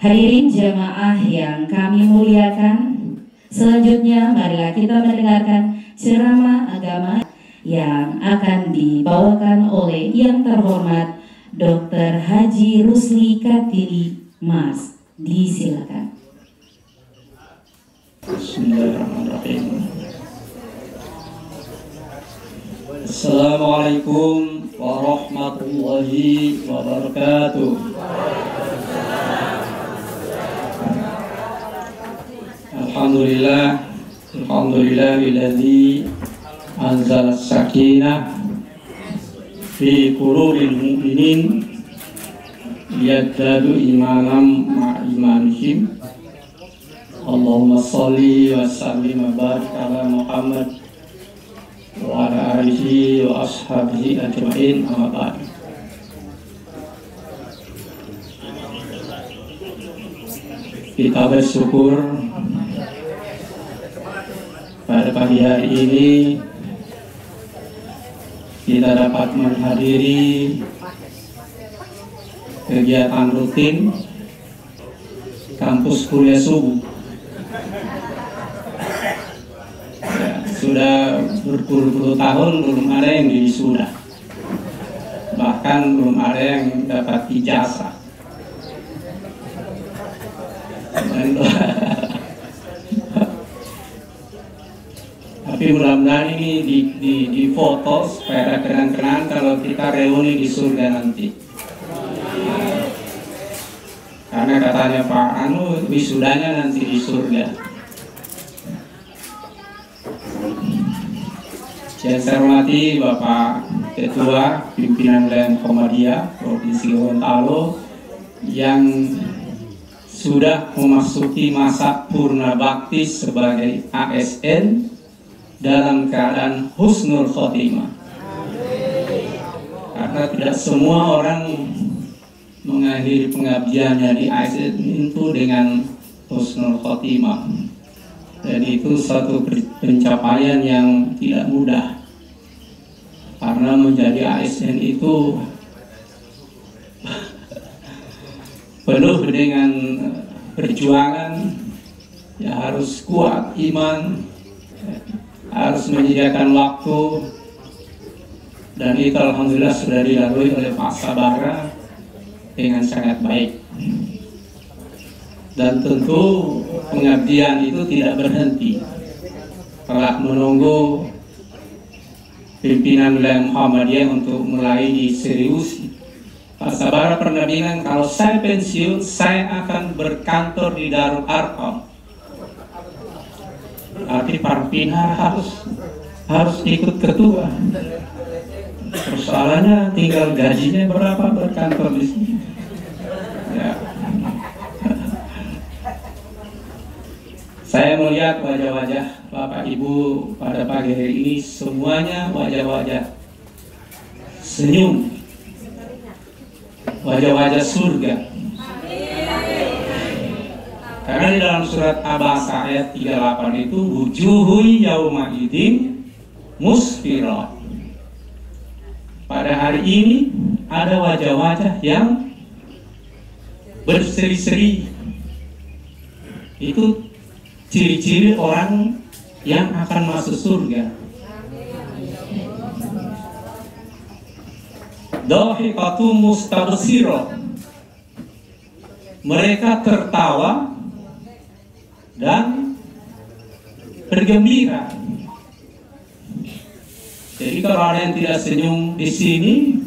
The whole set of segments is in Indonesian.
Hadirin jamaah yang kami muliakan, selanjutnya marilah kita mendengarkan ceramah agama yang akan dibawakan oleh yang terhormat Dr. Haji Rusli Kartini Mas. Disilakan. Bismillahirrahmanirrahim. Assalamualaikum warahmatullahi wabarakatuh. Alhamdulillahilladzi anzala sakinah fi qulubil mu'minin liyazdadu imanan ma'a imanihim. Allahumma sholli wa sallim wa barik ala Muhammad wa ala alihi wa ashabihi ajma'in, amma ba'd. Kita bersyukur pada pagi hari ini kita dapat menghadiri kegiatan rutin kampus kuliah subuh. Sudah berpuluh-puluh tahun belum ada yang wisuda, bahkan belum ada yang dapat ijazah. Tapi mudah-mudahan ini di foto supaya ada kenang-kenangan kalau kita reuni di surga nanti. Karena katanya Pak Anu wisudanya nanti di surga. Yang saya hormati Bapak Ketua Pimpinan Wilayah Muhammadiyah Provinsi Gorontalo yang sudah memasuki masa purna bakti sebagai ASN dalam keadaan husnul khotimah. Karena tidak semua orang mengakhiri pengabdiannya di ASN itu dengan husnul khotimah. Dan itu suatu pencapaian yang tidak mudah. Karena menjadi ASN itu penuh dengan perjuangan, ya harus kuat iman, harus menyediakan waktu, dan itu alhamdulillah sudah dilalui oleh Pak Sabara dengan sangat baik. Dan tentu pengabdian itu tidak berhenti. Telah menunggu pimpinan wilayah Muhammadiyah untuk mulai diseriusi. Pak Sabara pernah bilang kalau saya pensiun saya akan berkantor di Darul Arqam. Tapi Parpina harus ikut ketua. Persoalannya tinggal gajinya berapa berkantor di sini. Ya. Saya melihat wajah-wajah Bapak Ibu pada pagi hari ini, semuanya wajah-wajah senyum, wajah-wajah surga. Karena di dalam surat Abasa ayat 38 itu wujuhu yauma idzin musfirah. Pada hari ini ada wajah-wajah yang berseri-seri. Itu ciri-ciri orang yang akan masuk surga. Dhahikatu mustabsirah. Mereka tertawa dan bergembira. Jadi kalau ada yang tidak senyum di sini,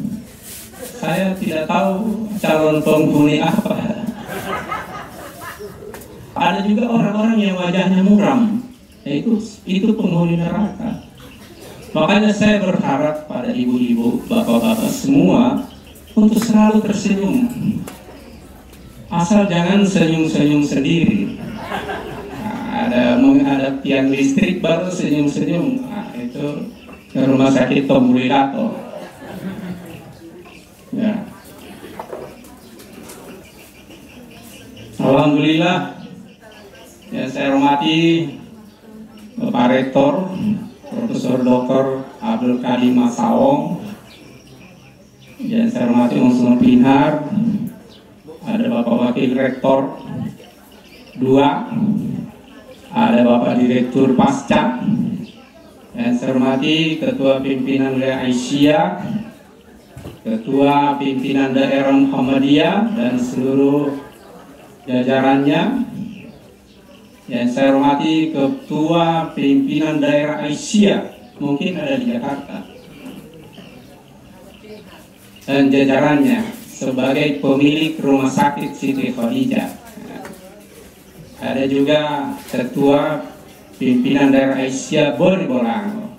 saya tidak tahu calon penghuni apa. Ada juga orang-orang yang wajahnya muram, itu penghuni neraka. Makanya saya berharap pada ibu-ibu, bapak-bapak semua untuk selalu tersenyum. Asal jangan senyum-senyum sendiri. Ada tiang listrik baru senyum-senyum. Nah, itu ke rumah sakit Tom Mulyato. Ya. Alhamdulillah. Ya, saya hormati Bapak Rektor Profesor Dr. Abdul Karim Masawong. Ya, saya hormati Unsur Pinhar. Ada Bapak Wakil Rektor dua, ada Bapak Direktur Pasca, yang saya hormati Ketua Pimpinan Wilayah Aisyah, Ketua Pimpinan Daerah Muhammadiyah dan seluruh jajarannya. Yang saya hormati Ketua Pimpinan Daerah Aisyah, mungkin ada di Jakarta, dan jajarannya sebagai pemilik Rumah Sakit Siti Khadijah. Ada juga Ketua Pimpinan Daerah Aisyah Bone Bolango.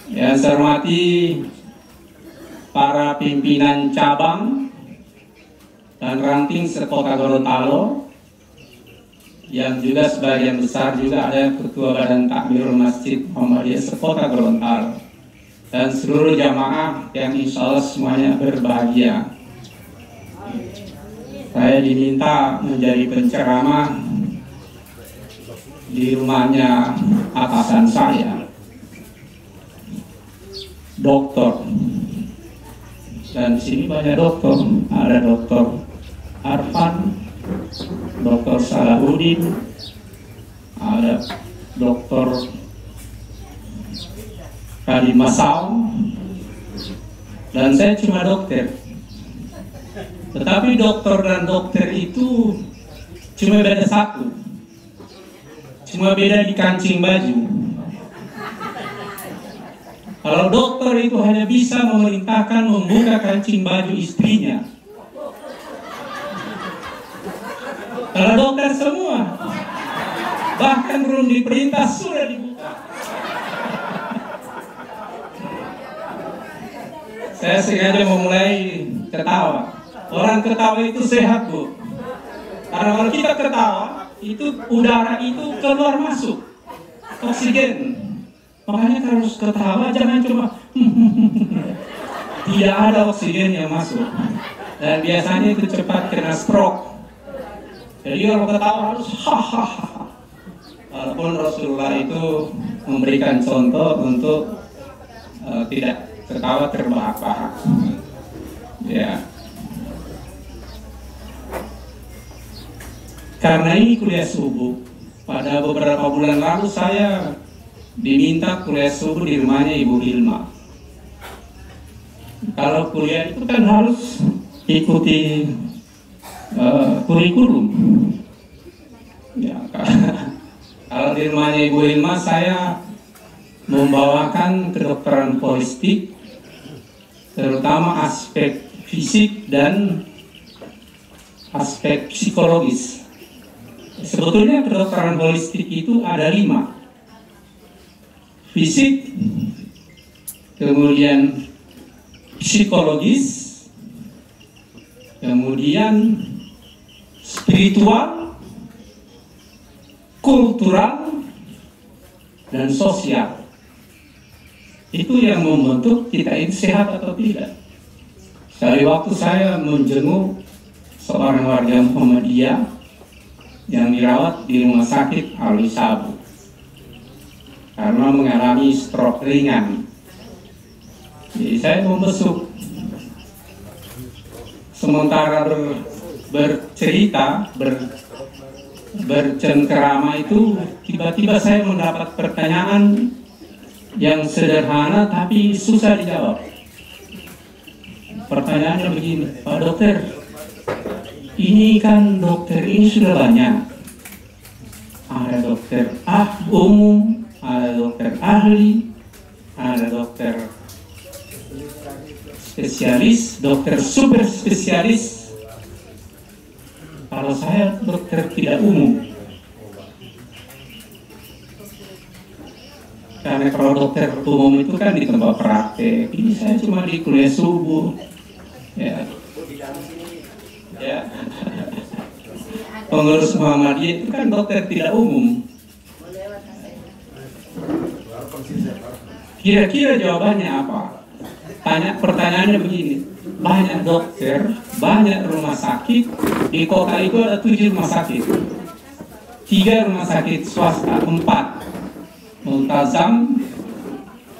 Yang saya hormati para pimpinan cabang dan ranting sekota Gorontalo, yang juga sebagian besar juga ada Ketua Badan Takmir Masjid Muhammadiyah sekota Gorontalo, dan seluruh jamaah yang insya Allah semuanya berbahagia. Saya diminta menjadi penceramah di rumahnya atasan saya, dokter. Dan di sini banyak dokter, ada dokter Arfan, dokter Salahuddin, ada dokter Kadi Masau, dan saya cuma dokter. Tetapi dokter dan dokter itu cuma beda satu, cuma beda di kancing baju. Kalau dokter itu hanya bisa memerintahkan membuka kancing baju istrinya. Kalau dokter semua, bahkan belum diperintah sudah dibuka. Saya sengaja memulai ketawa. Orang ketawa itu sehat, Bu. Karena kalau kita ketawa, itu udara itu keluar masuk, oksigen. Makanya harus ketawa, jangan cuma tidak ada oksigen yang masuk. Dan biasanya itu cepat kena stroke. Jadi kalau ketawa harus hahaha. Walaupun Rasulullah itu memberikan contoh untuk tidak ketawa terbahak-bahak. Ya. Karena ini kuliah subuh, pada beberapa bulan lalu saya diminta kuliah subuh di rumahnya Ibu Hilma. Kalau kuliah itu kan harus ikuti kurikulum. Ya, kalau di rumahnya Ibu Hilma saya membawakan kedokteran holistik, terutama aspek fisik dan aspek psikologis. Sebetulnya kedokteran holistik itu ada 5. Fisik, kemudian psikologis, kemudian spiritual, kultural, dan sosial. Itu yang membentuk kita ini sehat atau tidak. Sekali waktu saya menjenguk seorang warga Muhammadiyah yang dirawat di rumah sakit Alwi Sabu karena mengalami stroke ringan. Jadi saya membesuk. Sementara bercerita, bercengkerama itu, tiba-tiba saya mendapat pertanyaan yang sederhana tapi susah dijawab. Pertanyaannya begini, Pak Dokter, ini kan dokter ini sudah banyak. Ada dokter umum, ada dokter ahli, ada dokter spesialis, dokter super spesialis. Kalau saya dokter tidak umum. Karena kalau dokter umum itu kan di tempat praktek. Ini saya cuma di kuliah subuh. Ya. Ya. Pengurus Muhammadiyah itu kan dokter tidak umum. Kira-kira jawabannya apa? Pertanyaannya begini, banyak dokter, banyak rumah sakit, di kota itu ada 7 rumah sakit, 3 rumah sakit swasta, 4 Multazam,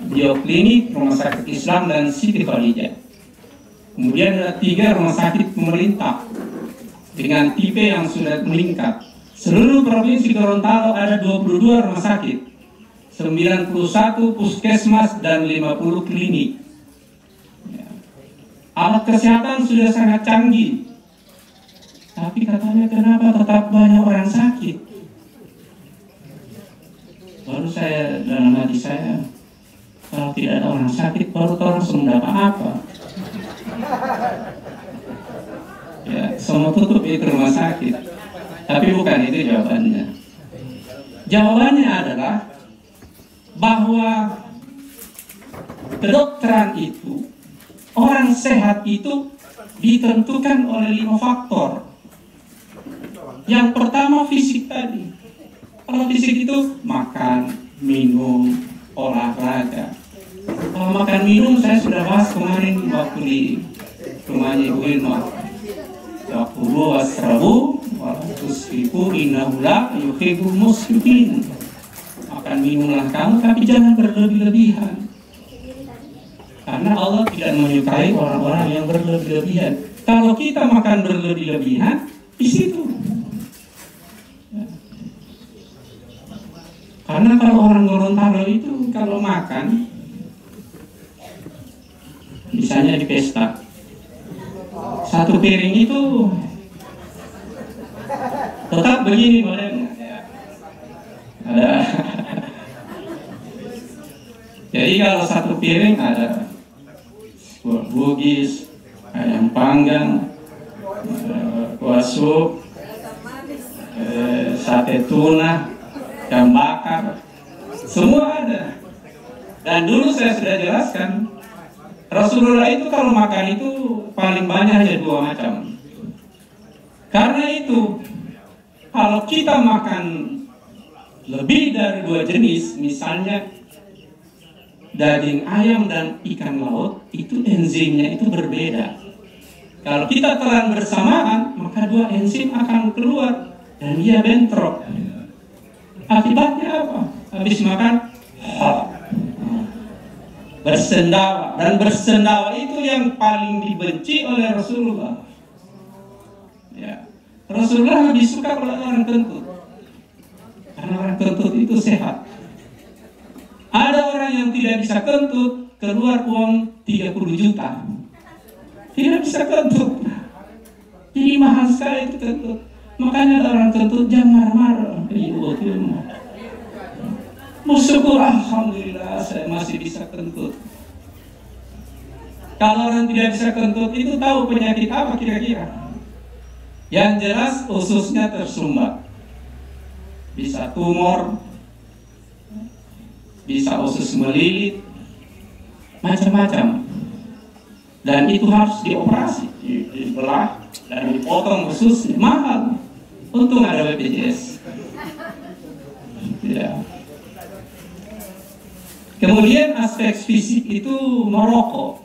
Bioklinik, Rumah Sakit Islam, dan Siti Khadijah. Kemudian ada 3 rumah sakit pemerintah, dengan tipe yang sudah meningkat. Seluruh provinsi Gorontalo ada 22 rumah sakit, 91 puskesmas, dan 50 klinik. Alat kesehatan sudah sangat canggih, tapi katanya kenapa tetap banyak orang sakit? Baru saya, dalam hati saya, kalau tidak ada orang sakit, baru orang semua apa? Ya, semua tutup itu rumah sakit. Tapi bukan itu jawabannya. Jawabannya adalah bahwa kedokteran itu, orang sehat itu ditentukan oleh 5 faktor. Yang pertama fisik tadi. Kalau fisik itu makan, minum, olahraga. Kalau makan minum saya sudah bahas kemarin waktu di rumahnya Ibu Ilma. Wakulu wasrabu walatusriku innahula yuhibbul musrifin. Makan minumlah kamu, tapi jangan berlebih-lebihan. Karena Allah tidak menyukai orang-orang yang berlebih-lebihan. Kalau kita makan berlebih-lebihan, di situ. Karena kalau orang Gorontalo itu kalau makan, misalnya di pesta, 1 piring itu tetap begini modelnya. Ada. Jadi kalau 1 piring ada bugis, ayam panggang, kuah sup, sate tuna, ikan bakar, semua ada. Dan dulu saya sudah jelaskan, Rasulullah itu kalau makan itu paling banyak hanya 2 macam. Karena itu, kalau kita makan lebih dari 2 jenis, misalnya daging ayam dan ikan laut, itu enzimnya itu berbeda. Kalau kita telan bersamaan, maka 2 enzim akan keluar dan dia bentrok. Akibatnya apa? Habis makan, bersendawa. Dan bersendawa itu yang paling dibenci oleh Rasulullah. Ya. Rasulullah lebih suka kalau orang kentut. Karena orang kentut itu sehat. Ada orang yang tidak bisa kentut, keluar uang 30 juta. Tidak bisa kentut. Jadi mahal sekali itu kentut. Makanya orang kentut jangan marah-marah. Bersyukur, alhamdulillah saya masih bisa kentut. Kalau orang tidak bisa kentut itu tahu penyakit apa kira-kira? Yang jelas ususnya tersumbat. Bisa tumor, bisa usus melilit, macam-macam. Dan itu harus dioperasi, dibelah dan dipotong ususnya, mahal. Untung ada BPJS. Ya. Kemudian aspek fisik itu merokok.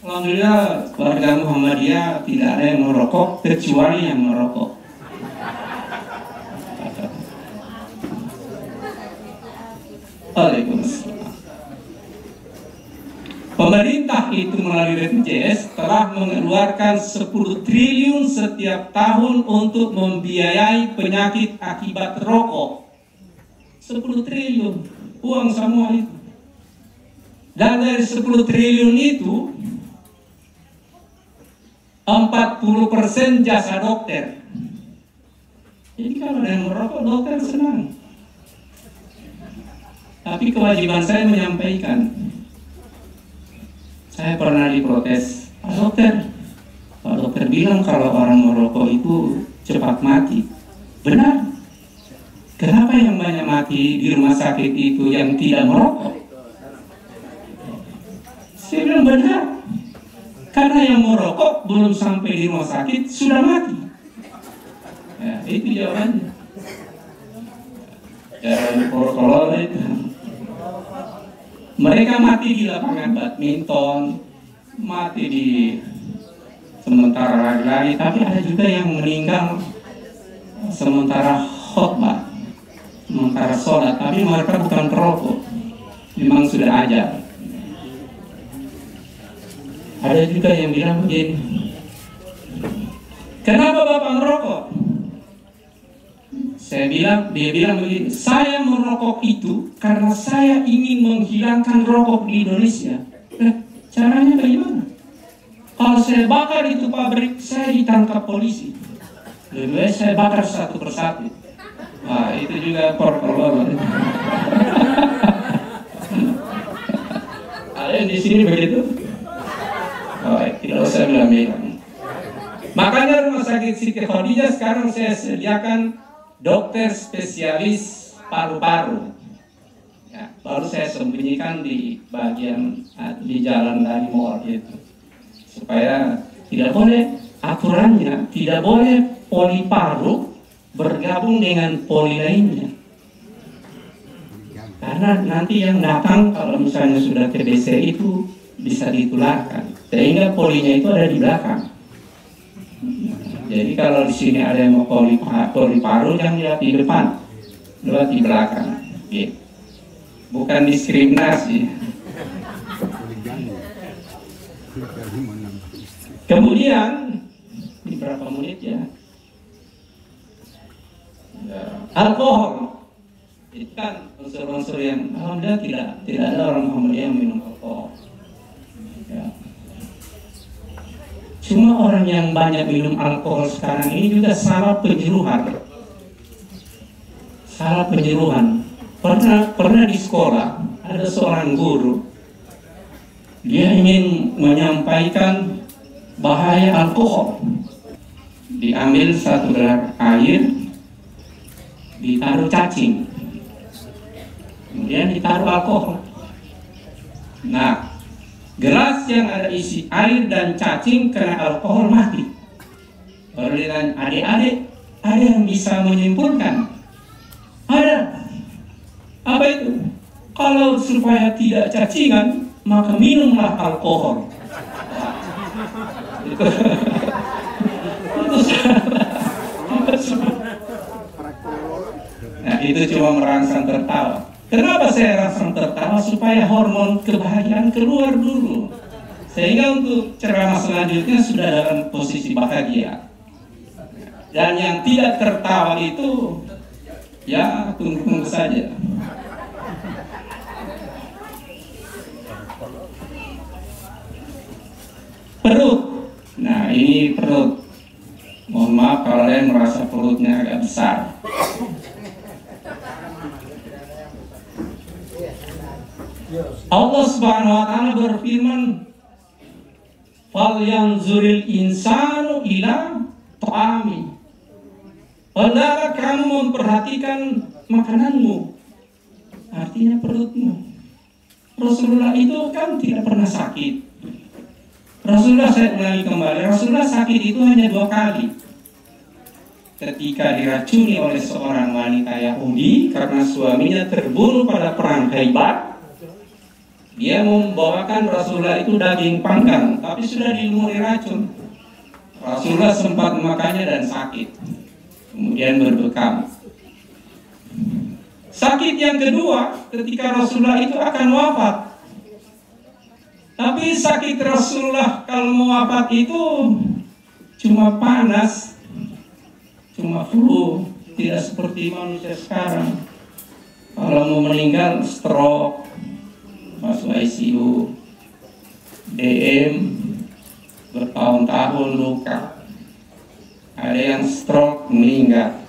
Alhamdulillah keluarga Muhammadiyah tidak ada yang merokok kecuali yang merokok. Waalaikumsalam. Pemerintah itu melalui BPJS telah mengeluarkan 10 triliun setiap tahun untuk membiayai penyakit akibat rokok. 10 triliun, uang semua itu. Dan dari 10 triliun itu 40% jasa dokter. Jadi kalau ada yang merokok, dokter senang. Tapi kewajiban saya menyampaikan. Saya pernah diprotes, Pak dokter bilang kalau orang merokok itu cepat mati. Benar. Kenapa yang banyak mati di rumah sakit itu yang tidak merokok? Saya bilang benar. Karena yang merokok belum sampai di rumah sakit sudah mati. Ya, itu jawabannya. Ya, kalau itu. Mereka mati di lapangan badminton, mati di sementara lari-lari, tapi ada juga yang meninggal sementara khotbah, sementara sholat, tapi mereka bukan perokok, memang sudah ajar. Ada juga yang bilang begini, kenapa Dia bilang begini, saya merokok itu karena saya ingin menghilangkan rokok di Indonesia. Caranya bagaimana? Kalau saya bakar itu pabrik, saya ditangkap polisi. Lebih baik saya bakar satu persatu. Nah, itu juga korban. Ada yang di sini begitu? Oh, tidak usah bilang-bilang. Makanya Rumah Sakit Siti Khadijah sekarang saya sediakan dokter spesialis paru-paru. Ya, baru saya sembunyikan di bagian di jalan dari mall itu, supaya tidak boleh aturannya, tidak boleh poli paru bergabung dengan poli lainnya. Karena nanti yang datang kalau misalnya sudah TBC itu bisa ditularkan, sehingga polinya itu ada di belakang. Jadi kalau di sini ada yang mau poli paru, jangan lihat di depan, lihat di belakang. Gitu. Bukan diskriminasi. Kemudian ini berapa menit ya? Alkohol itu kan unsur-unsur yang alhamdulillah tidak ada orang Muhammadiyah yang minum alkohol. Ya. Cuma orang yang banyak minum alkohol sekarang ini juga salah penjeruhan. Salah penjeruhan. Pernah di sekolah ada seorang guru, dia ingin menyampaikan bahaya alkohol. Diambil satu gelas air, ditaruh cacing, kemudian ditaruh alkohol. Nah, gelas yang ada isi air dan cacing kena alkohol mati. Baru ditanya, adik-adik, ada yang bisa menyimpulkan? Ada. Apa itu? Kalau supaya tidak cacingan, maka minumlah alkohol. Itu nah, itu cuma merangsang tertawa. Kenapa saya rangsang tertawa? Supaya hormon kebahagiaan keluar dulu, sehingga untuk ceramah selanjutnya sudah dalam posisi bahagia. Dan yang tidak tertawa itu ya tunggu-tunggu saja. Perut. Nah, ini perut. Mohon maaf kalau ada yang merasa perutnya agak besar. Allah Subhanahu wa taala berfirman, "Fal yanzuril insanu ila ta'ami." Hendaklah kamu memperhatikan makananmu. Artinya perutmu. Rasulullah itu kan tidak pernah sakit. Rasulullah, saya ulangi kembali, Rasulullah sakit itu hanya 2 kali. Ketika diracuni oleh seorang wanita Yahudi karena suaminya terbunuh pada perang Khaybar, dia membawakan Rasulullah itu daging panggang, tapi sudah dilumuri racun. Rasulullah sempat memakannya dan sakit, kemudian berbekam. Sakit yang kedua ketika Rasulullah itu akan wafat. Tapi sakit Rasulullah kalau mau wafat itu cuma panas, cuma flu, tidak seperti manusia sekarang. Kalau mau meninggal stroke, masuk ICU, DM, bertahun-tahun luka. Ada yang stroke meninggal,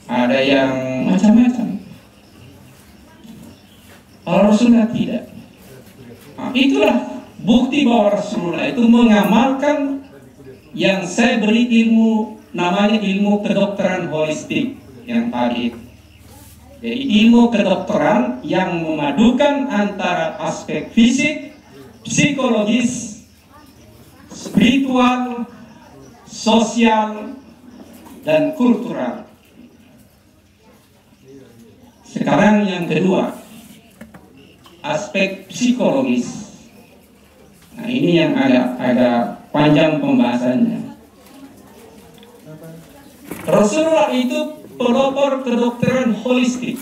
ada yang macam-macam. Kalau Rasulullah tidak. Nah, itulah bukti bahwa Rasulullah itu mengamalkan yang saya beri ilmu, namanya ilmu kedokteran holistik yang tadi. Jadi ilmu kedokteran yang memadukan antara aspek fisik, psikologis, spiritual, sosial, dan kultural. Sekarang yang kedua, aspek psikologis. Nah, ini yang agak panjang pembahasannya. Rasulullah itu pelopor kedokteran holistik.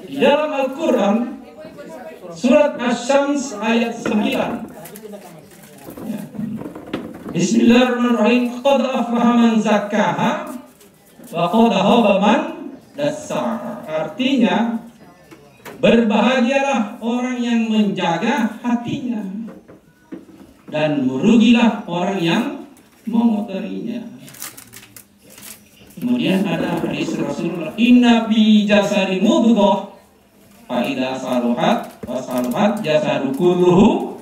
Di dalam Al-Quran, surat Asy-Syams ayat 9. Bismillahirrahmanirrahim. Qad aflaha man zakkaha wa qad khaba man dassaha. Artinya berbahagialah orang yang menjaga hatinya dan merugilah orang yang mengotorinya. Kemudian ada hadis Rasulullah, inna fi jasadi mudghah fa idza saluhat wa saluhat jasadu kulluhu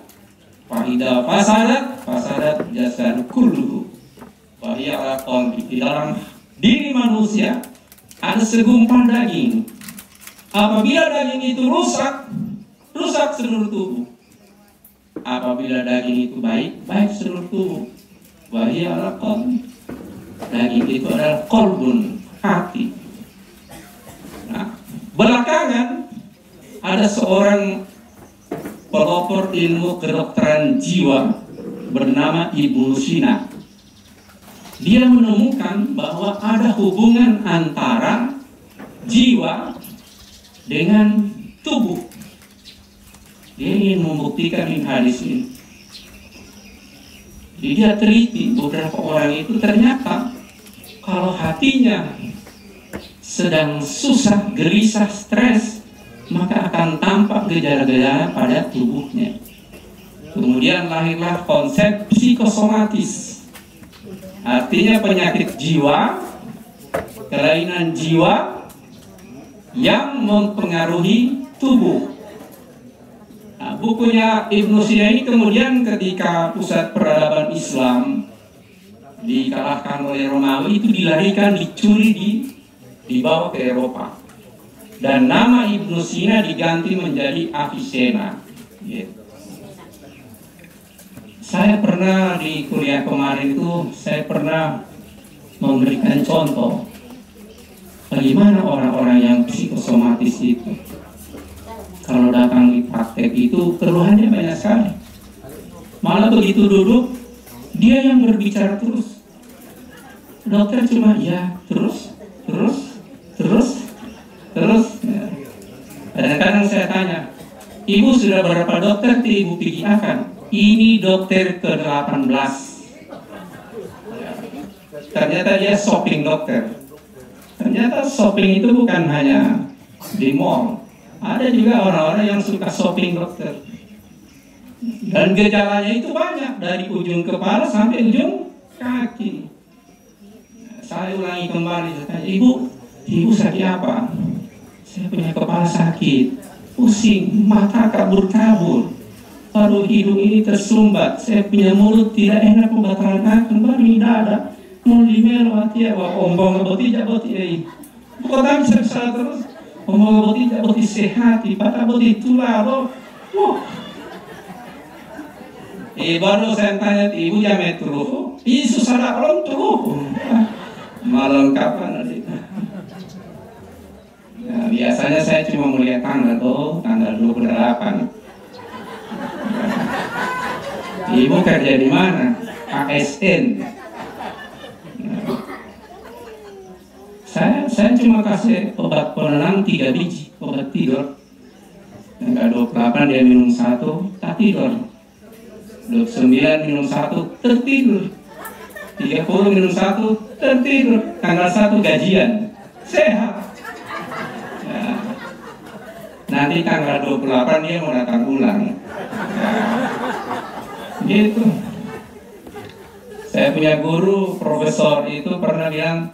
fa idza fasadat jasadu kulluhu. Wa hiya ala qalbi. Di dalam diri manusia ada segumpal daging. Apabila daging itu rusak seluruh tubuh. Apabila daging itu baik seluruh tubuh. Wa hiya ala qalbi. Daging itu adalah qalbun, hati. Nah, belakangan ada seorang pelopor ilmu kedokteran jiwa bernama Ibnu Sina. Dia menemukan bahwa ada hubungan antara jiwa dengan tubuh. Dia ingin membuktikan hadis ini. Jadi dia teliti beberapa orang itu, ternyata kalau hatinya sedang susah, gelisah, stres, maka akan tampak gejala-gejala pada tubuhnya. Kemudian lahirlah konsep psikosomatis. Artinya penyakit jiwa, kelainan jiwa yang mempengaruhi tubuh. Nah, bukunya Ibnu Sina ini kemudian ketika pusat peradaban Islam dikalahkan oleh Romawi, itu dilarikan, dicuri, dibawa ke Eropa. Dan nama Ibnu Sina diganti menjadi Avicenna. Saya pernah di kuliah kemarin itu, saya pernah memberikan contoh bagaimana orang-orang yang psikosomatis itu. Kalau datang di praktek itu keluhannya banyak sekali. Malah begitu duduk, dia yang berbicara terus. Dokter cuma ya terus. Ya. Kadang-kadang saya tanya, ibu sudah berapa dokter ibu pergi akan? Ini dokter ke-18. Ya. Ternyata dia shopping dokter. Ternyata shopping itu bukan hanya di mall. Ada juga orang-orang yang suka shopping dokter. Dan gejalanya itu banyak, dari ujung kepala sampai ujung kaki. Saya ulangi kembali, saya tanya, ibu sakit apa? Saya punya kepala sakit, pusing, mata kabur-kabur, paru hidung ini tersumbat, saya punya mulut tidak enak, pembatalan akan, baru ini dada, mau dimelo hati ya, ombong botija boti, bukan bisa terus. Omong boti tidak boti sehat, patah boti tular, baru saya tanya ibu jam itu, susah dah orang tuh, malam kapan nanti? Nah, biasanya saya cuma melihat tanggal 28. Ibu kerja di mana? ASN. Saya cuma kasih obat penenang 3 biji, obat tidur. Tanggal 28 dia minum 1, tak tidur. 29 minum 1, tertidur. 30 minum 1, tertidur. Tanggal 1 gajian, sehat. Ya. Nanti tanggal 28 dia mau datang ulang. Ya. Gitu. Saya punya guru, profesor itu pernah bilang,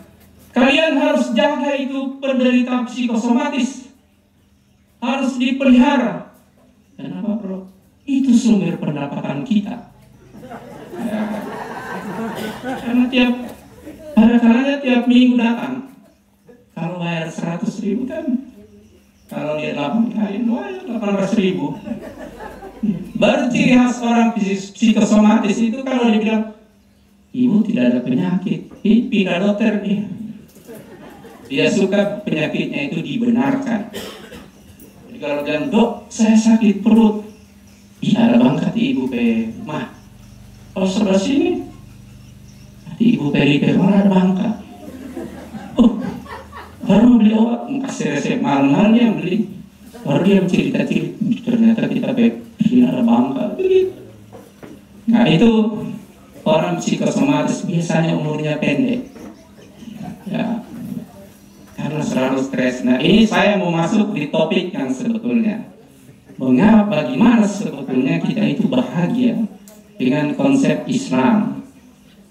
kalian harus jaga itu penderita psikosomatis, harus dipelihara. Kenapa bro? Itu sumber pendapatan kita. Ya. Karena pada kalanya tiap minggu datang. Kalau bayar 100.000 kan, kalau dia 8 kali, 800.000. Baru ciri khas orang psikosomatis itu kalau dibilang, ibu tidak ada penyakit, pindah dokter nih. Dia suka penyakitnya itu dibenarkan. Jadi kalau bilang, dok, saya sakit perut. Iya, ada bangkat ibu mah. Kalau sebelah sini, nanti ibu periper, mana ada bangkat. Oh, baru beli obat, kasih resep mahal-mahal dia beli. Baru dia cerita-cerita, ternyata kita ada bangkat. Begitu. Nah itu orang psikosomatis biasanya umurnya pendek. Ya. karena selalu stres. Nah, ini saya mau masuk di topik yang sebetulnya. Bagaimana sebetulnya kita itu bahagia dengan konsep Islam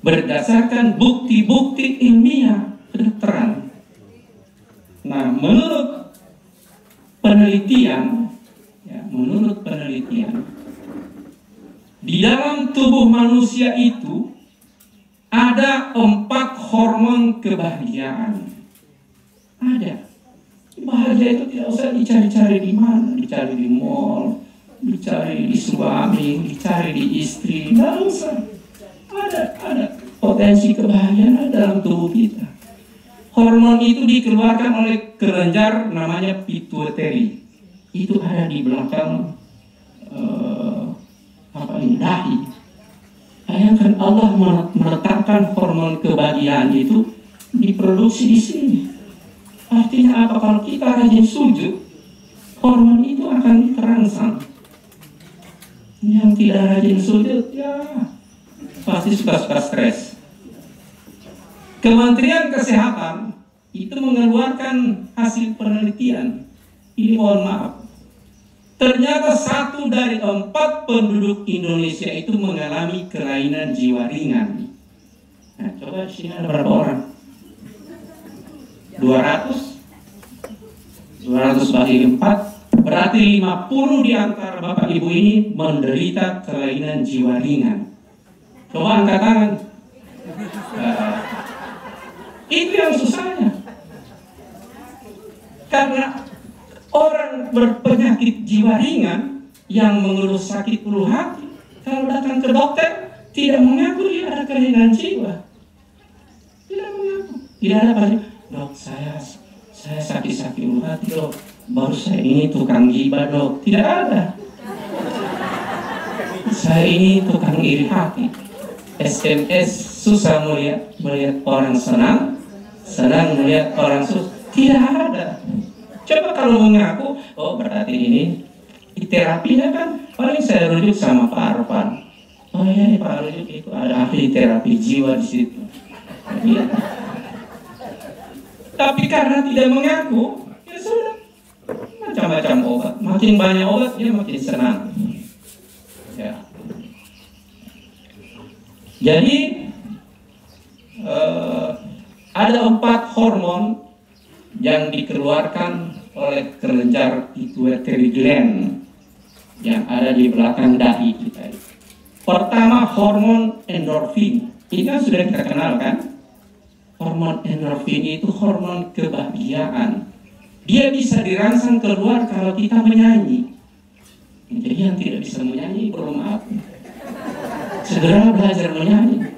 berdasarkan bukti-bukti ilmiah kedokteran. Nah, menurut penelitian, di dalam tubuh manusia itu ada 4 hormon kebahagiaan. Ada. Bahagia itu tidak usah dicari-cari di mana, dicari di mall, dicari di suami, dicari di istri, tidak usah. Ada potensi kebahagiaan dalam tubuh kita. Hormon itu dikeluarkan oleh kelenjar namanya pituitary. Itu ada di belakang dahi. Bayangkan Allah meletakkan hormon kebahagiaan itu diproduksi di sini. Artinya apa? Kalau kita rajin sujud, hormon itu akan terangsang. Yang tidak rajin sujud, ya pasti suka-suka stres. Kementerian Kesehatan itu mengeluarkan hasil penelitian. Ini mohon maaf. Ternyata 1 dari 4 penduduk Indonesia itu mengalami kelainan jiwa ringan. Nah, coba di sini ada berapa orang? 200 bagi 4 berarti 50 di antara bapak ibu ini menderita kelainan jiwa ringan. Coba angkat tangan. Itu yang susahnya. Karena orang berpenyakit jiwa ringan yang mengeluh sakit ulu hati, kalau datang ke dokter tidak mengaku dia ada kelainan jiwa. Tidak mengaku. Tidak ada apa-apa. Dok, saya sakit-sakit ulu hati, dok. Baru saya ini tukang gibah, dok. Tidak ada. Saya ini tukang iri hati. SMS susah melihat orang senang melihat orang susah. Tidak ada. Coba kalau mengaku, oh berarti ini terapinya kan paling saya rujuk sama Pak Arfan. Oh iya, Pak rujuk itu ada ahli terapi jiwa di situ. Iya. Tapi karena tidak mengaku, ya sudah, macam-macam obat. Makin banyak obat, dia makin senang. Ya. Jadi ada 4 hormon yang dikeluarkan oleh kelenjar pituitary gland yang ada di belakang dahi kita. Pertama, hormon endorfin. Ini kan sudah kita kenal kan? Hormon endorfin itu hormon kebahagiaan. Dia bisa dirangsang keluar kalau kita menyanyi. Jadi yang tidak bisa menyanyi, belum maaf. Segera belajar menyanyi.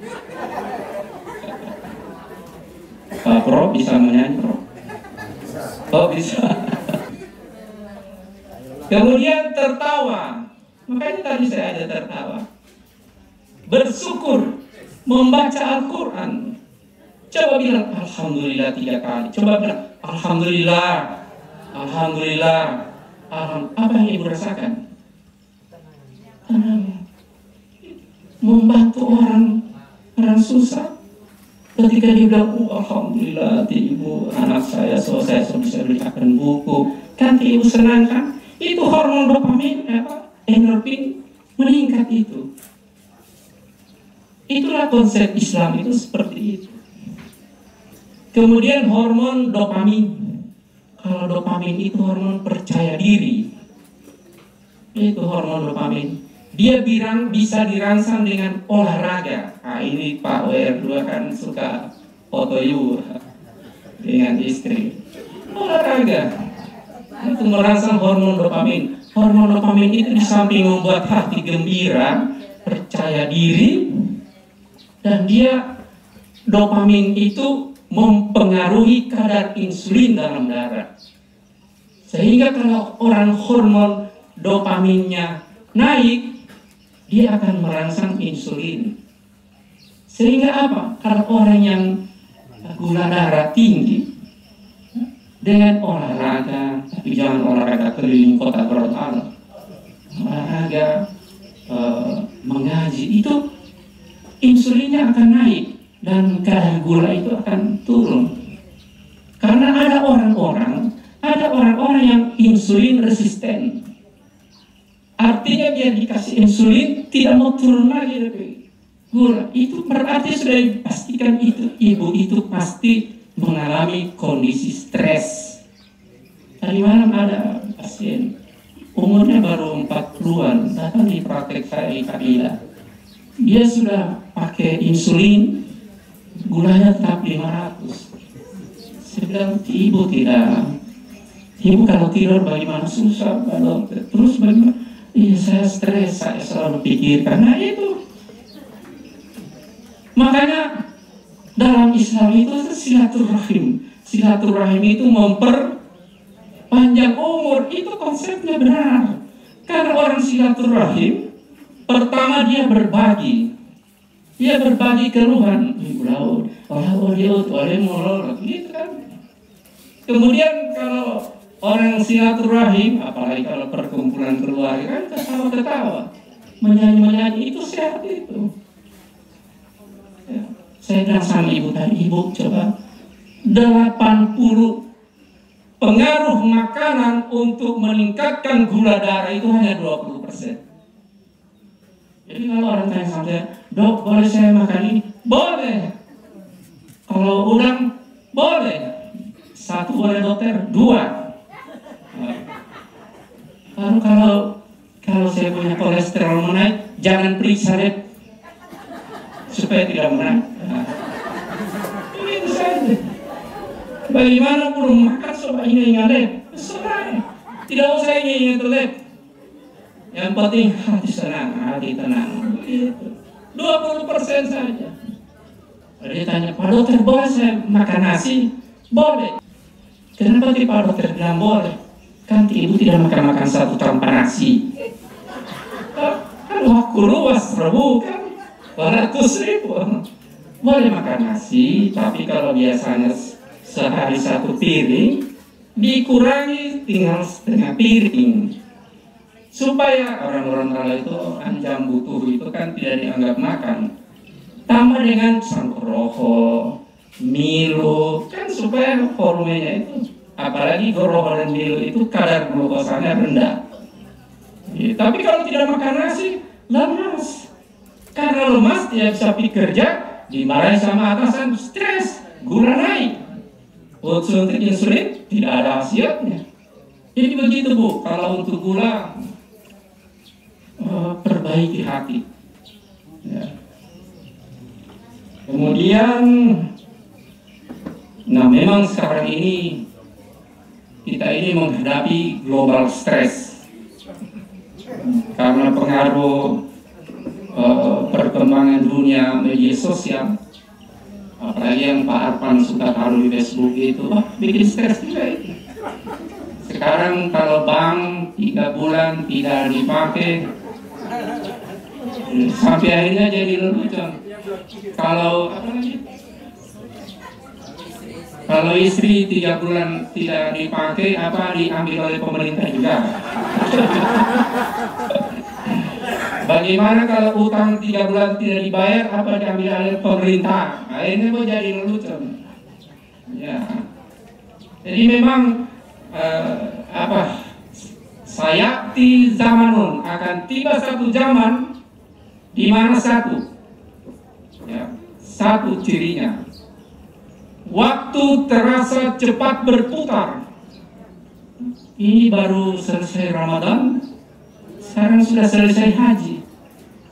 Pak Pro bisa menyanyi, Pro? Oh bisa. Kemudian tertawa. Makanya tadi saya ada tertawa. Bersyukur, membaca Al-Quran. Coba bilang Alhamdulillah 3 kali. Coba bilang Alhamdulillah, Alhamdulillah, Alhamdulillah. Apa yang ibu rasakan? Tenang. Membantu orang susah. Ketika dia bilang, Alhamdulillah, ibu, anak saya selesai bisa belikan buku. Kan ibu senang kan? Itu hormon dopamin, endorfin meningkat itu. Itulah konsep Islam itu seperti itu. Kemudian hormon dopamin. Kalau dopamin itu hormon percaya diri. Itu hormon dopamin. Dia bisa dirangsang dengan olahraga. Nah ini Pak WR2 kan suka foto you dengan istri. Olahraga itu merangsang hormon dopamin. Hormon dopamin itu di samping membuat hati gembira, percaya diri, dan dia dopamin itu mempengaruhi kadar insulin dalam darah. Sehingga kalau orang hormon dopaminnya naik, dia akan merangsang insulin. Sehingga apa? Kalau orang yang gula darah tinggi, dengan olahraga, tapi jangan olahraga keliling kota Gorontalo, olahraga mengaji, itu insulinnya akan naik dan kadar gula itu akan turun. Karena ada ada orang-orang yang insulin resisten. Artinya dia dikasih insulin tidak mau turun lagi dari gula. Itu berarti sudah dipastikan ibu itu pasti mengalami kondisi stres. Tadi malam ada pasien umurnya baru 40-an datang di praktek saya di Kabila. Dia sudah pakai insulin, gulanya tetap 500. Saya bilang, ibu tidak. Ibu kalau tidur bagaimana susah, kalau terus bagaimana? Iya, saya stres, saya selalu pikirkan. Nah itu. Makanya dalam Islam itu silaturahim. Silaturahim itu memperpanjang umur. Itu konsepnya benar. Karena orang silaturahim, pertama dia berbagi. Dia berbagi keluhan. Gitu kan. Kemudian kalau orang silaturahim, apalagi kalau perkumpulan keluarga kan ketawa-ketawa, menyanyi-menyanyi, itu sehat itu. Ya. Saya bilang sama ibu tadi, ibu coba 80 pengaruh makanan untuk meningkatkan gula darah itu hanya 20%. Jadi kalau orang tanya sama saya, dok boleh saya makan ini? Boleh. Kalau udang, boleh. 1 boleh dokter, 2. Kalau saya punya kolesterol menaik, jangan periksa deh, supaya tidak menaik. Itu saja. Bagaimana pun makan coba ingat deh, tidak usah ingat lab. Yang penting hati senang, hati tenang. Begitu. 20% saja. Dia tanya, Pak dokter boleh saya makan nasi? Boleh. Kenapa Pak dokter bilang boleh? Kan ibu tidak makan 1 tanpa nasi. Kan waktu luas Prabu kan 200.000. Boleh makan nasi, tapi kalau biasanya sehari 1 piring, dikurangi tinggal setengah piring. Supaya orang-orang kalau itu anjam butuh itu kan tidak dianggap makan. Tambah dengan sangkroho, Milo, kan supaya volumenya itu. Apalagi goroho dan Milo itu kadar glukosanya rendah. Ya, tapi kalau tidak makan nasi, lemas. Karena lemas tidak bisa kerja, dimarahi sama atasan, stres, gula naik. Untuk insulin tidak ada khasiatnya. Jadi begitu Bu, kalau untuk gula perbaiki hati. Ya. Kemudian, nah memang sekarang ini kita ini menghadapi global stress karena pengaruh perkembangan dunia media sosial, apalagi yang Pak Arpan suka taruh di Facebook itu, bikin stres juga itu. Sekarang kalau bank 3 bulan tidak dipakai, sampai akhirnya jadi lelucon. Kalau istri 3 bulan tidak dipakai, diambil oleh pemerintah juga. Bagaimana kalau utang 3 bulan tidak dibayar, diambil oleh pemerintah? Akhirnya mau jadi lelucon. Ya. Jadi memang sayati zamanun, akan tiba satu zaman di mana satu cirinya. Waktu terasa cepat berputar. Ini baru selesai Ramadan, sekarang sudah selesai haji.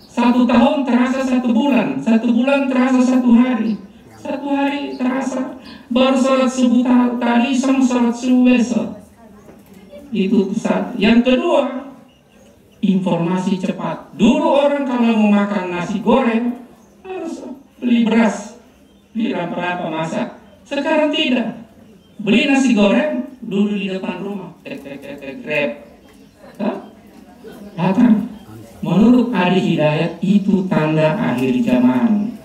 1 tahun terasa 1 bulan, 1 bulan terasa 1 hari, 1 hari terasa baru sholat subuh tadi sama sholat subuh besok. Itu satu. Yang kedua, informasi cepat. Dulu orang kalau mau makan nasi goreng harus beli beras, beli rapa-rapa masak. Sekarang tidak. Beli nasi goreng dulu di depan rumah, grab, datang. Menurut Adi Hidayat itu tanda akhir zaman.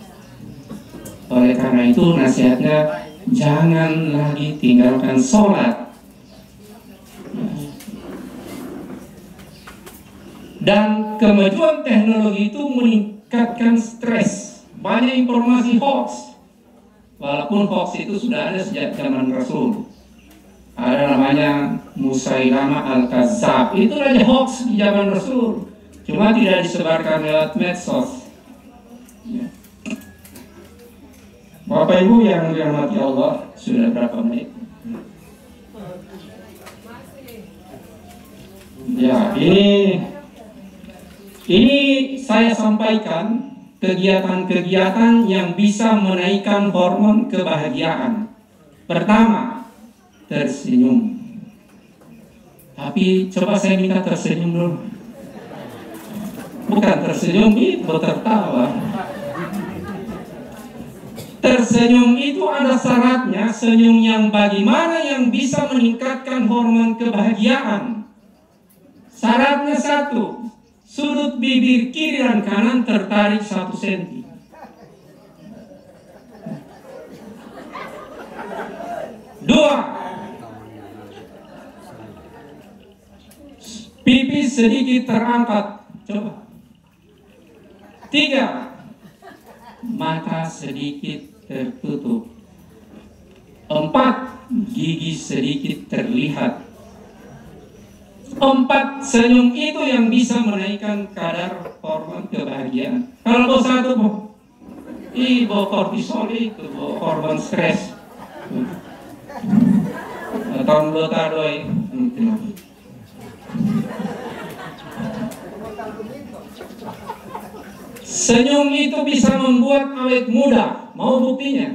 Oleh karena itu nasihatnya jangan lagi tinggalkan sholat. Dan kemajuan teknologi itu meningkatkan stres. Banyak informasi hoax. Walaupun hoax itu sudah ada sejak zaman Rasul. Ada namanya Musailamah Al-Kazzab. Itu aja hoax di zaman Rasul. Cuma tidak disebarkan lewat medsos. Ya. Bapak Ibu yang dirahmati Allah, sudah berapa menit? Ya, ini saya sampaikan kegiatan-kegiatan yang bisa menaikkan hormon kebahagiaan. Pertama, tersenyum. Tapi coba saya minta tersenyum dulu. Bukan tersenyum itu tertawa. Tersenyum itu ada syaratnya. Senyum yang bagaimana yang bisa meningkatkan hormon kebahagiaan. Syaratnya satu, sudut bibir kiri dan kanan tertarik 1 cm. Dua, pipi sedikit terangkat. Coba. 3, mata sedikit tertutup. 4, gigi sedikit terlihat. 4, senyum itu yang bisa menaikkan kadar hormon kebahagiaan. Kalau bos 1, bawa kortisol itu, bawa hormon stres. Tahun lo tadoi. Senyum itu bisa membuat awet muda. Mau buktinya?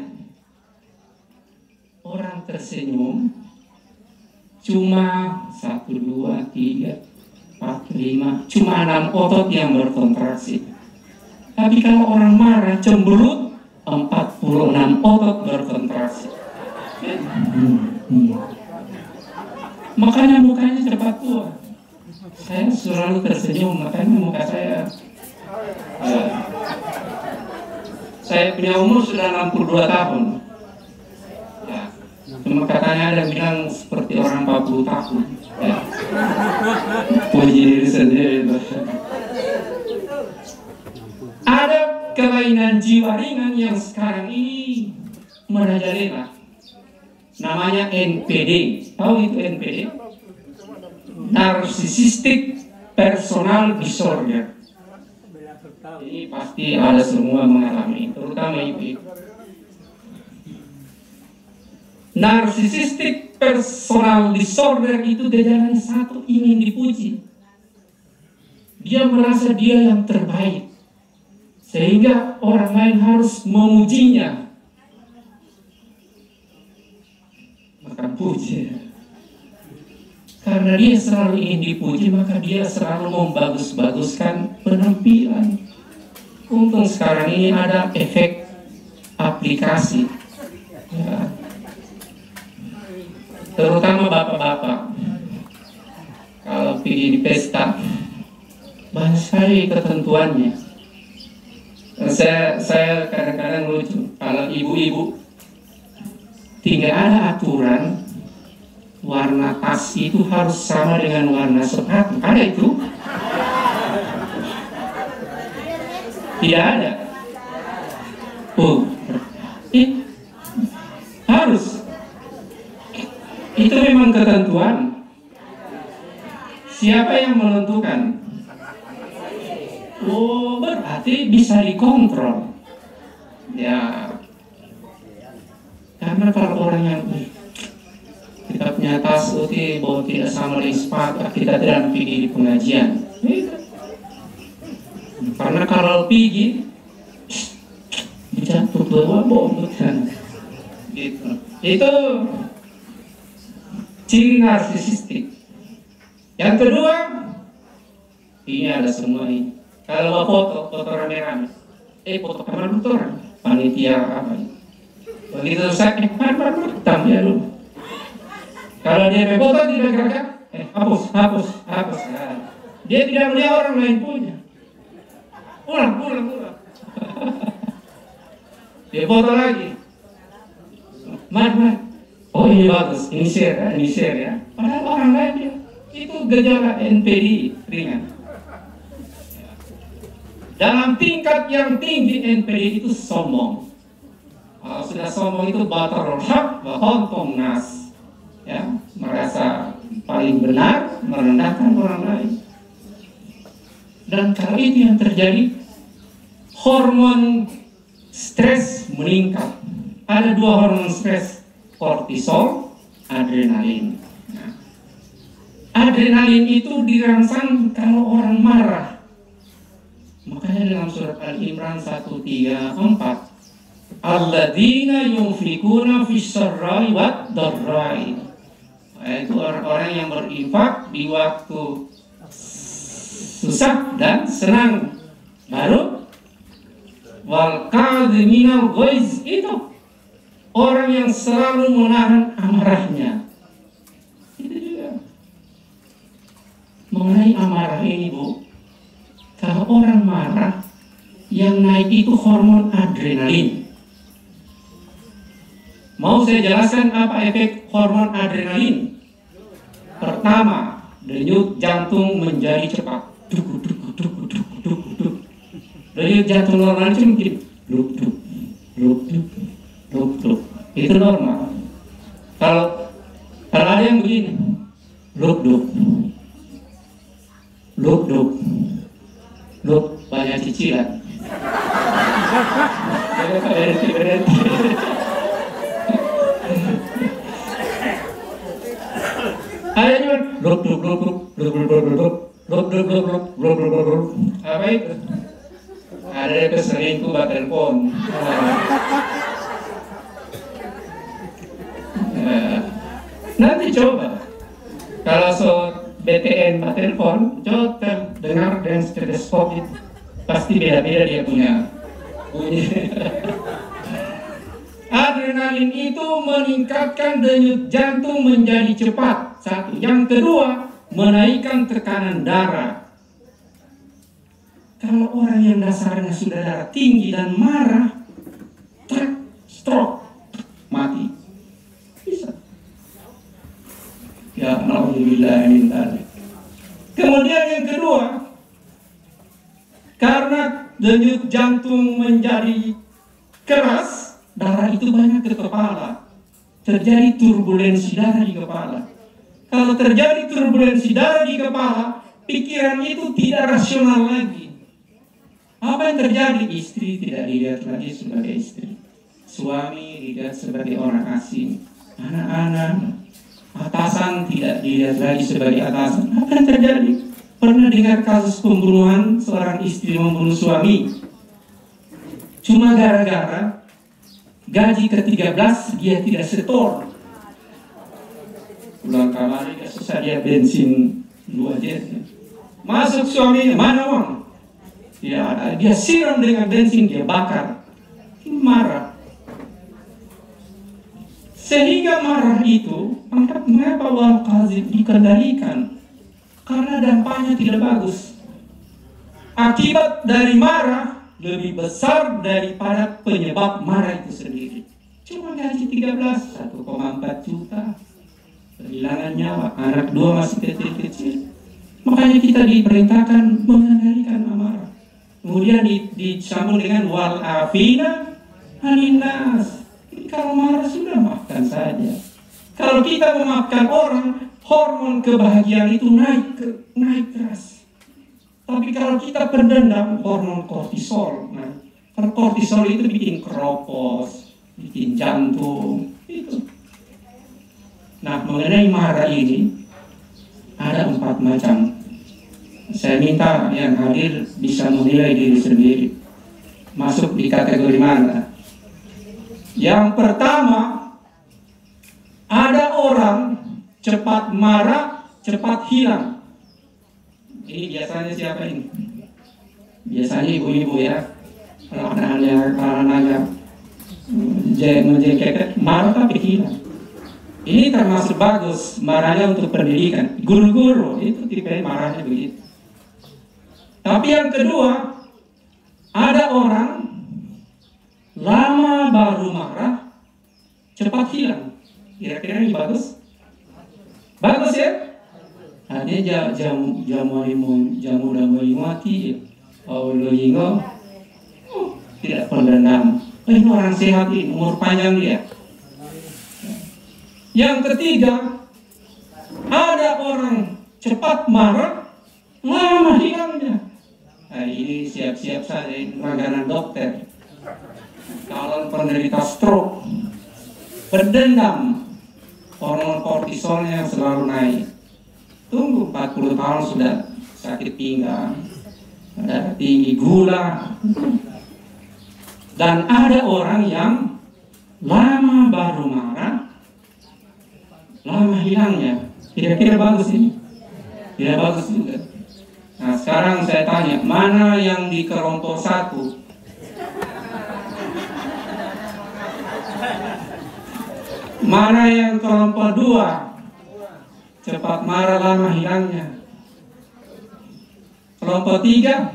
Orang tersenyum cuma 1, 2, 3, 4, 5, cuma 6 otot yang berkontraksi. Tapi kalau orang marah, cemberut, 46 otot berkontraksi. Makanya mukanya cepat tua. Saya selalu tersenyum, makanya muka saya punya umur sudah 62 tahun. Ya. Cuma katanya ada yang bilang seperti orang 40 tahun. Ya. Puji diri sendiri. Ada kelainan jiwa ringan yang sekarang ini merajalela. Namanya NPD. Tahu itu NPD? Narcissistic Personal Disorder. Ini pasti ada semua mengalami, terutama ibu-ibu. Narcissistic Personal Disorder itu gejalanya satu, ingin dipuji. Dia merasa dia yang terbaik, sehingga orang lain harus memujinya. Maka puji. Karena dia selalu ingin dipuji, maka dia selalu membagus-baguskan penampilan. Untung sekarang ini ada efek aplikasi. Ya. Terutama bapak-bapak. Kalau pergi di pesta, banyak sekali ketentuannya. Saya kadang-kadang lucu. Kalau ibu-ibu, tidak ada aturan warna tas itu harus sama dengan warna sepatu. Ada itu? Tidak ada. Harus. Itu memang ketentuan. Siapa yang menentukan? Berarti bisa dikontrol. Ya. Karena kalau orang yang kita punya tas itu bahwa tidak sama dengan sepatu, kita tidak pergi di pengajian. Karena kalau pergi jatuh dua bom gitu. Itu ciri narsisistik. Yang kedua, ini ada semua ini. Kalau foto rame-rame, foto kamar motor, panitia apa ini? Begitu saya tambah dulu. Kalau dia foto tidak gerak, hapus. Nah, dia tidak melihat orang lain punya. Pulang. Dia foto lagi. Mana? Oh ini bagus, ini share ya. Padahal orang lain dia. Itu gejala NPD ringan. Dalam tingkat yang tinggi NPD itu sombong. Kalau sudah sombong itu batarul haq wa khontom nas. Ya, merasa paling benar, merendahkan orang lain. Dan kalau itu yang terjadi, hormon stres meningkat. Ada dua hormon stres, kortisol, adrenalin. Nah, adrenalin itu dirangsang kalau orang marah. Makanya dalam surat Al-Imran 134, alladzina yunfikuna fis sarrai wad dharrai, yaitu orang-orang yang berinfak di waktu susah dan senang. Baru wal kadhiminal ghaiz, itu orang yang selalu menahan amarahnya. Itu juga mengenai amarah ini, Bu. Kalau orang marah, yang naik itu hormon adrenalin. Mau saya jelaskan apa efek hormon adrenalin? Pertama, denyut jantung menjadi cepat. Denyut jantung normal itu mungkin itu normal. Kalau ada yang begini, banyak cicilan. Berhenti. Ada juga apa itu? Ada yang keselingkuh buat telepon. Nanti coba kalau BTN buat telepon, coba dengar dengan stetoskop itu, pasti beda-beda dia punya bunyi. Adrenalin itu meningkatkan denyut jantung menjadi cepat. Satu. Yang kedua, menaikkan tekanan darah. Kalau orang yang dasarnya sudah darah tinggi dan marah, stroke, mati. Bisa. Ya, alhamdulillah min dzalik. Kemudian yang kedua, karena denyut jantung menjadi keras, darah itu banyak ke kepala. Terjadi turbulensi darah di kepala. Kalau terjadi turbulensi darah di kepala, pikiran itu tidak rasional lagi. Apa yang terjadi? Istri tidak dilihat lagi sebagai istri. Suami dilihat sebagai orang asing. Anak-anak, atasan tidak dilihat lagi sebagai atasan. Apa yang terjadi? Pernah dengar kasus pembunuhan seorang istri membunuh suami? Cuma gara-gara gaji ke-13 dia tidak setor. Pulang kamar dia susah, dia bensin 2 jet. Masuk suaminya, mana uang? Tidak ada. Dia siram dengan bensin, dia bakar. Marah. Sehingga marah itu, mengapa wal qazib dikendalikan? Karena dampaknya tidak bagus. Akibat dari marah lebih besar daripada penyebab marah itu sendiri. Cuma gaji 13, 1,4 juta. Kehilangan nyawa, anak 2 masih kecil-kecil. Makanya kita diperintahkan mengendalikan amarah. Kemudian disambung dengan wal afina aninnas. Kalau marah sudah maafkan saja. Kalau kita memaafkan orang, hormon kebahagiaan itu naik keras. Tapi kalau kita pendendam, hormon kortisol. Nah, kalau kortisol itu bikin keropos, bikin jantung, itu. Nah, mengenai marah ini ada 4 macam. Saya minta yang hadir bisa menilai diri sendiri, masuk di kategori mana. Yang pertama, ada orang cepat marah, cepat hilang. Ini biasanya siapa ini? Biasanya ibu-ibu ya. Kalau anaknya menjengkelkan, marah tapi hilang. Ini termasuk bagus, marahnya untuk pendidikan. Guru-guru itu tipe marahnya begitu. Tapi yang kedua, ada orang lama baru marah, cepat hilang. Kira-kira ini bagus? Bagus ya? Artinya jamu damai mati, tidak pendendam. Ini orang sehat ini, umur panjang dia. Yang ketiga, Ada orang cepat marah, lama hilangnya. Nah, ini siap-siap saja langganan dokter. Kalau penderita stroke, berdendam, hormon kortisolnya selalu naik. Tunggu 40 tahun sudah sakit pinggang, ada tinggi gula. Dan ada orang yang lama baru marah, lama hilangnya. Kira-kira bagus ini? Tidak bagus juga. Nah, sekarang saya tanya, mana yang di kelompok 1? Mana yang kelompok 2? Cepat marah, lama hilangnya. Kelompok 3,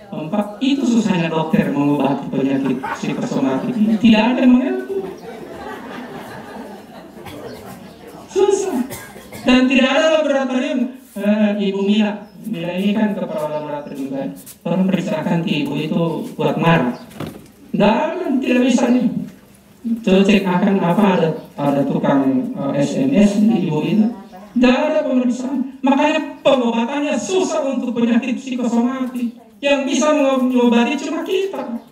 4, itu susahnya dokter mengobati penyakit psikosomatik. Tidak ada yang mengaku. Susah. Dan tidak ada laboratorium. Ibu Mila ini kan kepala laboratorium kan. Tolong periksakan ke ibu itu buat marah. Tidak bisa nih. Coba cek akan apa ada tukang SMS di ibu itu. Tidak ada pemeriksaan. Makanya pengobatannya susah untuk penyakit psikosomatik. Yang bisa mengobati cuma kita.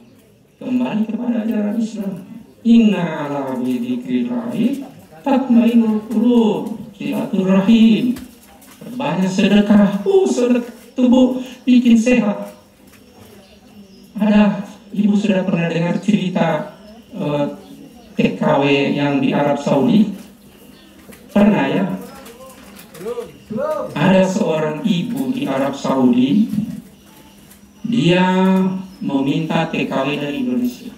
Kembali kepada ajaran Islam. Inna ala bidzikrillahi tatma'innul qulub. Silaturahim, banyak sedekah, sedekah tubuh bikin sehat. Ada ibu sudah pernah dengar cerita TKW yang di Arab Saudi? Pernah ya? Ada seorang ibu di Arab Saudi, dia meminta TKW dari Indonesia.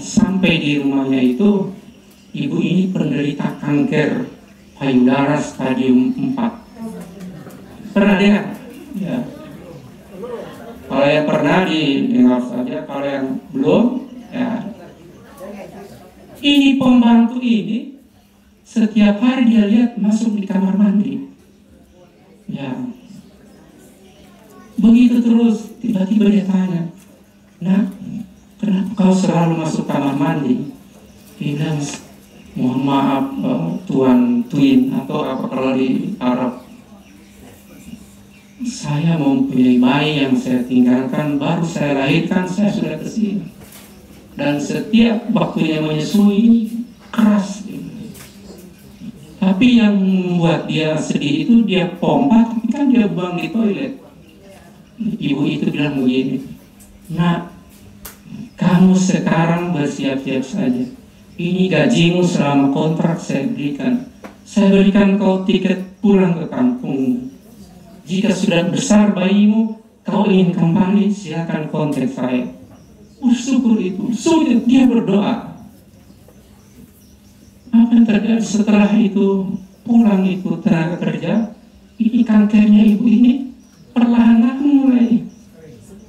Sampai di rumahnya itu, ibu ini penderita kanker payudara stadium 4. Pernah dengar? Ya. Kalau yang pernah didengar saja, kalau yang belum, ya. Ini pembantu ini setiap hari dia lihat masuk di kamar mandi. Ya. Begitu terus, tiba-tiba dia tanya, "Nak, kenapa kau selalu masuk kamar mandi?" Dia bilang, "Mohon maaf Tuan Twin," atau apa kalau di Arab, "saya mempunyai bayi yang saya tinggalkan, baru saya lahirkan, saya sudah kesini. Dan setiap waktunya menyusui ini keras. Tapi yang membuat dia sedih itu dia pompa, tapi kan dia buang di toilet." Ibu itu bilang begini, "Nak, kamu sekarang bersiap-siap saja. Ini gajimu selama kontrak saya berikan. Saya berikan kau tiket pulang ke kampung. Jika sudah besar bayimu, kau ingin kembali, silakan kontak saya." Bersyukur itu. Sudah dia berdoa. Apa yang terjadi setelah itu? Pulang itu tenaga kerja. Ini kankernya ibu ini perlahan-lahan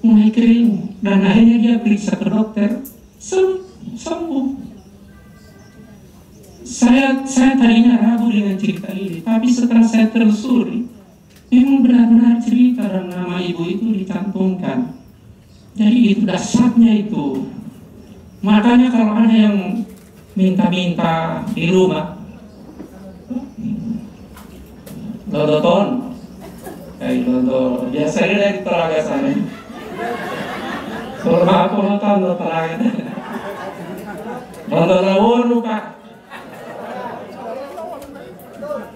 mulai kering. Dan akhirnya dia periksa ke dokter. Sembuh. Saya tadinya ragu dengan cerita ini, tapi setelah saya telusuri, memang benar-benar cerita dan nama ibu itu dicantumkan. Jadi itu dasarnya itu. Makanya kalau ada yang minta-minta di rumah, dodoton, kayak dodo, biasanya dari telaga sana. Kalau aku nonton do telaga, dodo rawon lupa.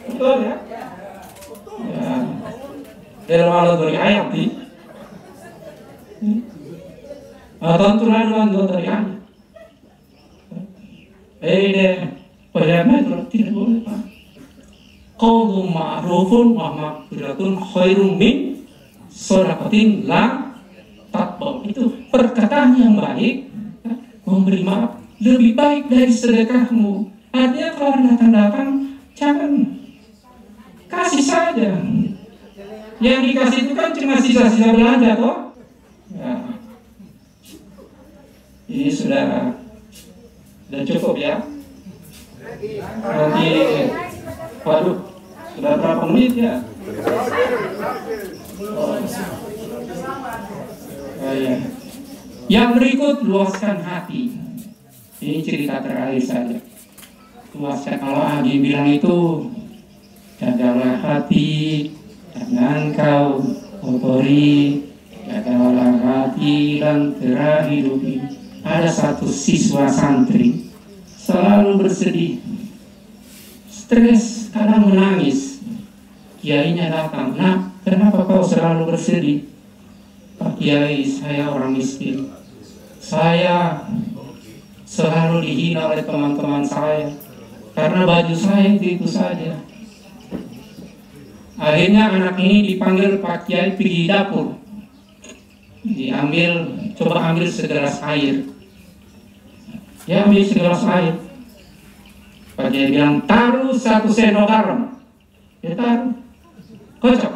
Betul ya? Ya. Dari malu dari ayam di. Tentu lalu dari ayam. Deh, pejabat itu tidak boleh Pak. Qaulun ma'rufun wa maghfiratun khairum min shadaqatin la tatba'u. Itu perkataan yang baik, memberi maaf lebih baik dari sedekahmu. Artinya kalau datang-datang jangan kasih saja. Yang dikasih itu kan cuma sisa-sisa belanja toh. Ya. Ini sudah cukup ya. Nanti, waduh, sudah berapa menit ya? Ya. Yang berikut, luaskan hati. Ini cerita terakhir saja. Luaskan, kalau Agi bilang itu jagalah hati, jangan kau kotori, jagalah hati dan terah hidup ini. Ada satu siswa santri selalu bersedih, stres, kadang menangis. Kiainya datang, "Nak, kenapa kau selalu bersedih?" "Pak Kiai, saya orang miskin. Saya selalu dihina oleh teman-teman saya karena baju saya itu saja." Akhirnya anak ini dipanggil Pak Kiai pergi dapur. Coba ambil segelas air. Dia ambil segelas air. Pak Kiai bilang, "Taruh 1 sendok garam." Dia taruh. Kocok.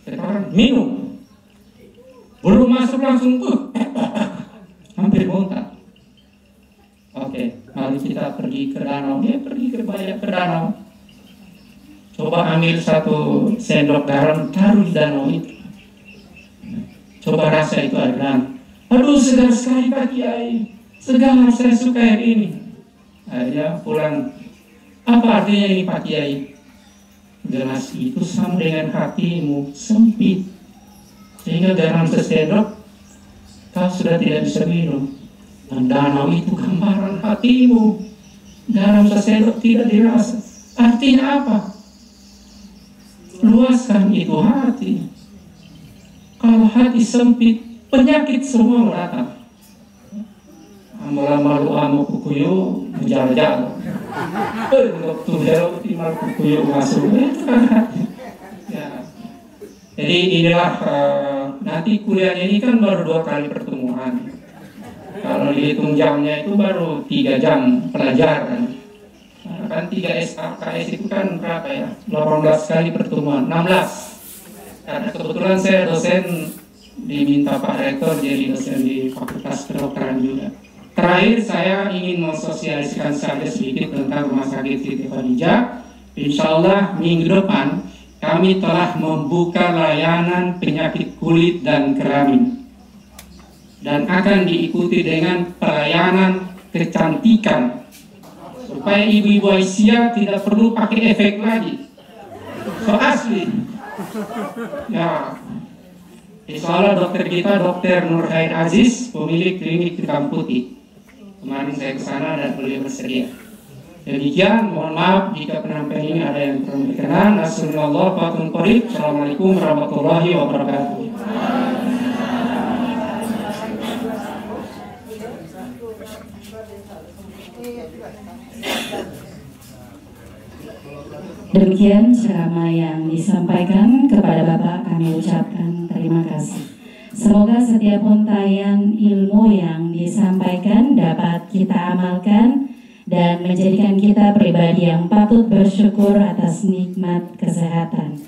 Sekarang minum. Belum masuk langsung hampir muntah. Oke, mari kita pergi ke danau. Dia pergi ke danau. Coba ambil 1 sendok garam, taruh di danau itu. Coba rasa itu air danau. Aduh, segar sekali Pak Kiai. Segar, saya suka air ini. Akhirnya pulang. Apa artinya ini Pak Kiai? Gelas itu sama dengan hatimu, sempit. Sehingga garam sesendok kau sudah tidak bisa minum. Dan danau itu gambaran hatimu. Garam sesendok tidak dirasa. Artinya apa? Luaskan itu hati. Kalau hati sempit, penyakit semua datang. Malu amo kukuyo menjala-jala. Waktu hero timal kukuyo masuk. Ya. Jadi inilah nanti kuliah ini kan baru 2 kali pertemuan. Kalau dihitung jamnya itu baru 3 jam pelajaran. Kan 3 SKS itu kan berapa ya? 18 kali pertemuan, 16. Karena kebetulan saya dosen, diminta Pak Rektor jadi dosen di Fakultas Kedokteran juga. Terakhir saya ingin mensosialisasikan saja sedikit tentang Rumah Sakit Siti Khadijah. Insya Allah minggu depan kami telah membuka layanan penyakit kulit dan kelamin. Dan akan diikuti dengan pelayanan kecantikan. Supaya ibu-ibu Aisyah tidak perlu pakai efek lagi. So asli. Ya. Insya Allah dokter kita, Dokter Nur Khair Aziz, pemilik klinik Hitam Putih. Kemarin saya ke sana dan beliau bersedia. Demikian, mohon maaf jika penampilan ini ada yang kurang berkenan. Assalamualaikum warahmatullahi wabarakatuh. Demikian ceramah yang disampaikan. Kepada Bapak kami ucapkan terima kasih. Semoga setiap untayan ilmu yang disampaikan dapat kita amalkan dan menjadikan kita pribadi yang patut bersyukur atas nikmat kesehatan.